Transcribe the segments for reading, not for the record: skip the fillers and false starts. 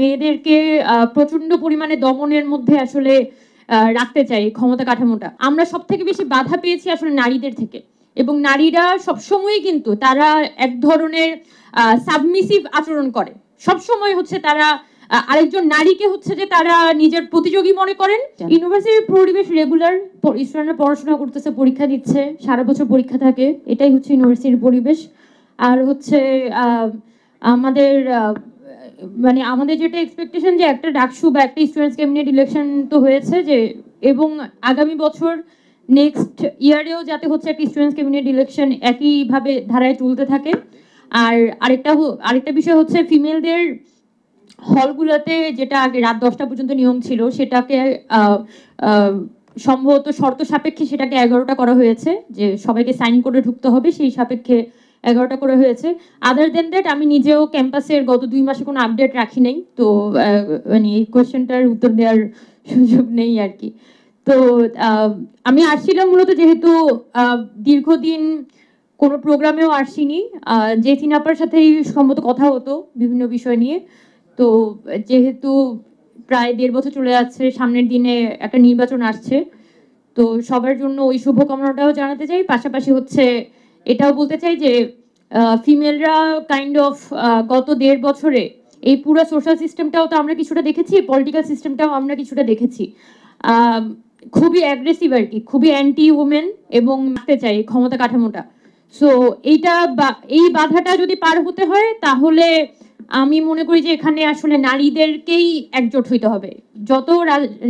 মেয়েদেরকে প্রচন্ড পরিমাণে দমনের মধ্যে আসলে রাখতে চাই ক্ষমতা কাঠামোটা। আমরা সব থেকে বেশি বাধা পেয়েছি আসলে নারীদের থেকে, এবং নারীরা সবসময়ই কিন্তু তারা এক ধরনের সাবমিসিভ আচরণ করে। সবসময় হচ্ছে তারা আরেকজন নারীকে হচ্ছে যে তারা নিজের প্রতিযোগী মনে করেন। ইউনিভার্সিটির পরিবেশ রেগুলার, স্টুডেন্টরা পড়াশোনা করতেছে, পরীক্ষা দিচ্ছে, সারা বছর পরীক্ষা থাকে, এটাই হচ্ছে ইউনিভার্সিটির পরিবেশ। আর হচ্ছে আমাদের মানে আমাদের যেটা এক্সপেকটেশন যে একটা ডাকসু বা একটা স্টুডেন্টস ক্যাবিনেট ইলেকশন তো হয়েছে, যে এবং আগামী বছর নেক্সট ইয়ারেও যাতে হচ্ছে একটা স্টুডেন্টস ক্যাবিনেট ইলেকশন একইভাবে ধারায় চলতে থাকে। আর আরেকটা বিষয় হচ্ছে ফিমেলদের হলগুলোতে যেটা আগে রাত 10টা পর্যন্ত নিয়ম ছিল, সেটাকে সম্ভবত শর্ত সাপেক্ষে সেটাকে 11টা করা হয়েছে, যে সবাইকে সাইন করে ঢুকতে হবে, সেই সাপেক্ষে 11টা করে হয়েছে। আদার দেন দ্যাট আমি নিজেও ক্যাম্পাসের গত 2 মাসে কোনো আপডেট রাখি নাই, তো মানে এই কোয়েশ্চেনটার উত্তর দেওয়ার সুযোগ নেই আর কি। তো আমি আসছিলাম মূলত যেহেতু দীর্ঘদিন কোনো প্রোগ্রামেও আসিনি, জেসিন আপার সাথেই সম্ভবত কথা হতো বিভিন্ন বিষয় নিয়ে। তো যেহেতু প্রায় 1.5 বছর চলে যাচ্ছে, সামনের দিনে একটা নির্বাচন আসছে, তো সবার জন্য ওই শুভকামনাটাও জানাতে চাই। পাশাপাশি হচ্ছে এটাও বলতে চাই যে ফিমেলরা কাইন্ড অফ গত 1.5 বছরে এই পুরো সোশ্যাল সিস্টেমটাও তো আমরা কিছুটা দেখেছি, পলিটিক্যাল সিস্টেমটাও আমরা কিছুটা দেখেছি, খুবই অ্যাগ্রেসিভ আর কি, খুবই অ্যান্টি উমেন, এবং মারতে চাই ক্ষমতা কাঠামোটা। সো এই বাধাটা যদি পার হতে হয়, তাহলে আমি মনে করি যে এখানে আসলে নারীদেরকেই একজোট হইতে হবে। যত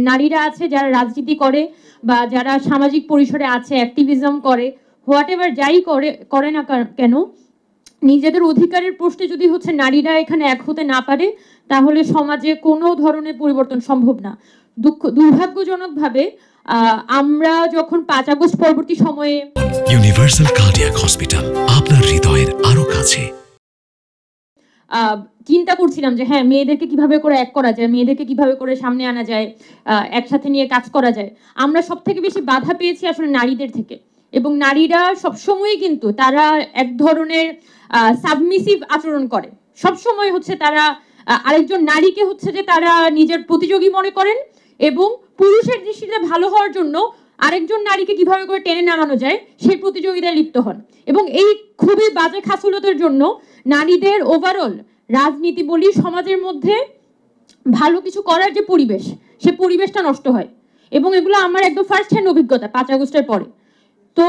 নারীরা আছে যারা রাজনীতি করে বা যারা সামাজিক পরিসরে আছে, অ্যাক্টিভিজম করে, হোয়াট এভার যাই করে না কেন, নিজেদের অধিকারের প্রশ্নে যদি হচ্ছে নারীরা এখানে এক হতে না পারে, তাহলে সমাজে কোনো ধরনের পরিবর্তন সম্ভব না। দুর্ভাগ্যজনকভাবে আমরা যখন 5 আগস্ট পরবর্তী সময়ে ইউনিভার্সাল কার্ডিয়াক হসপিটাল আপনার হৃদয়ের আরো কাছে চিন্তা করছিলাম যে হ্যাঁ, মেয়েদেরকে কিভাবে করে এক করা যায়, মেয়েদেরকে কিভাবে করে সামনে আনা যায়, একসাথে নিয়ে কাজ করা যায়। আমরা সব থেকে বেশি বাধা পেয়েছি আসলে নারীদের থেকে, এবং নারীরা সবসময়ই কিন্তু তারা এক ধরনের সাবমিসিভ আচরণ করে। সবসময় হচ্ছে তারা আরেকজন নারীকে হচ্ছে যে তারা নিজের প্রতিযোগী মনে করেন, এবং পুরুষের দৃষ্টিতে ভালো হওয়ার জন্য আরেকজন নারীকে কিভাবে করে টেনে নামানো যায় সেই প্রতিযোগিতায় লিপ্ত হন। এবং এই খুবই বাজে খাসুলতের জন্য নারীদের ওভারঅল রাজনীতি বলি, সমাজের মধ্যে ভালো কিছু করার যে পরিবেশ, সে পরিবেশটা নষ্ট হয়। এবং এগুলো আমার একদম ফার্স্ট হ্যান্ড অভিজ্ঞতা 5 আগস্টের পরে। তো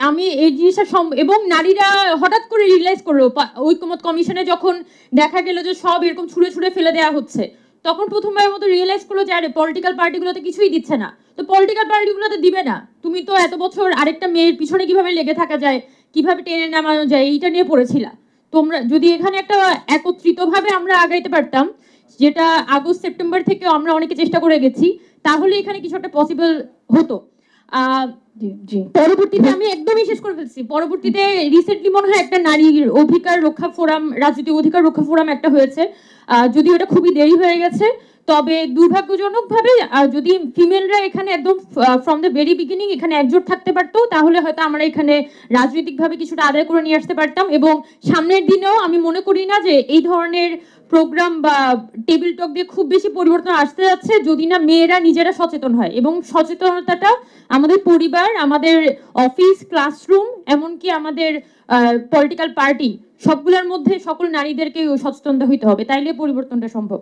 আমি এই জিনিসটা এবং নারীরা হঠাৎ করে রিয়েলাইজ করলো ঐকমত্য কমিশনে যখন দেখা গেল যে সব এরকম ছুঁড়ে ছুঁড়ে ফেলে দেওয়া হচ্ছে, তখন প্রথমবারের মতো রিয়েলাইজ করলো যে আরে পলিটিক্যাল পার্টিগুলোতে কিছুই দিচ্ছে না, তো পলিটিক্যাল পার্টিগুলোতে দিবে না, তুমি তো এত বছর আরেকটা মেয়ের পিছনে কিভাবে লেগে থাকা যায়, কিভাবে টেনে নামানো যায়, এইটা নিয়ে পড়েছিলা। তোমরা যদি এখানে একটা একত্রিতভাবে আমরা আগাইতে পারতাম, যেটা আগস্ট সেপ্টেম্বর থেকে আমরা অনেকে চেষ্টা করে গেছি, তাহলে এখানে কিছু একটা পসিবল হতো। পরবর্তীতে আমি একদমই শেষ করে ফেলছি। পরবর্তীতে রিসেন্টলি মনে হয় একটা নারীর অধিকার রক্ষা ফোরাম, রাজনৈতিক অধিকার রক্ষা ফোরাম একটা হয়েছে, যদিও এটা খুবই দেরি হয়ে গেছে। তবে দুর্ভাগ্যজনকভাবে যদি ফিমেলরা এখানে একদম ফ্রম দ্য ভেরি বিগিনিং এখানে একজোট থাকতে পারতো, তাহলে হয়তো আমরা এখানে রাজনৈতিকভাবে কিছুটা আদায় করে নিয়ে আসতে পারতাম। এবং সামনের দিনেও আমি মনে করি না যে এই ধরনের প্রোগ্রাম বা টেবিল টক দিয়ে খুব বেশি পরিবর্তন আসতে যাচ্ছে, যদি না মেয়েরা নিজেরা সচেতন হয়। এবং সচেতনতাটা আমাদের পরিবার, আমাদের অফিস, ক্লাসরুম, এমনকি আমাদের পলিটিক্যাল পার্টি, সবগুলোর মধ্যে সকল নারীদেরকে সচেতন হইতে হবে, তাইলে পরিবর্তনটা সম্ভব।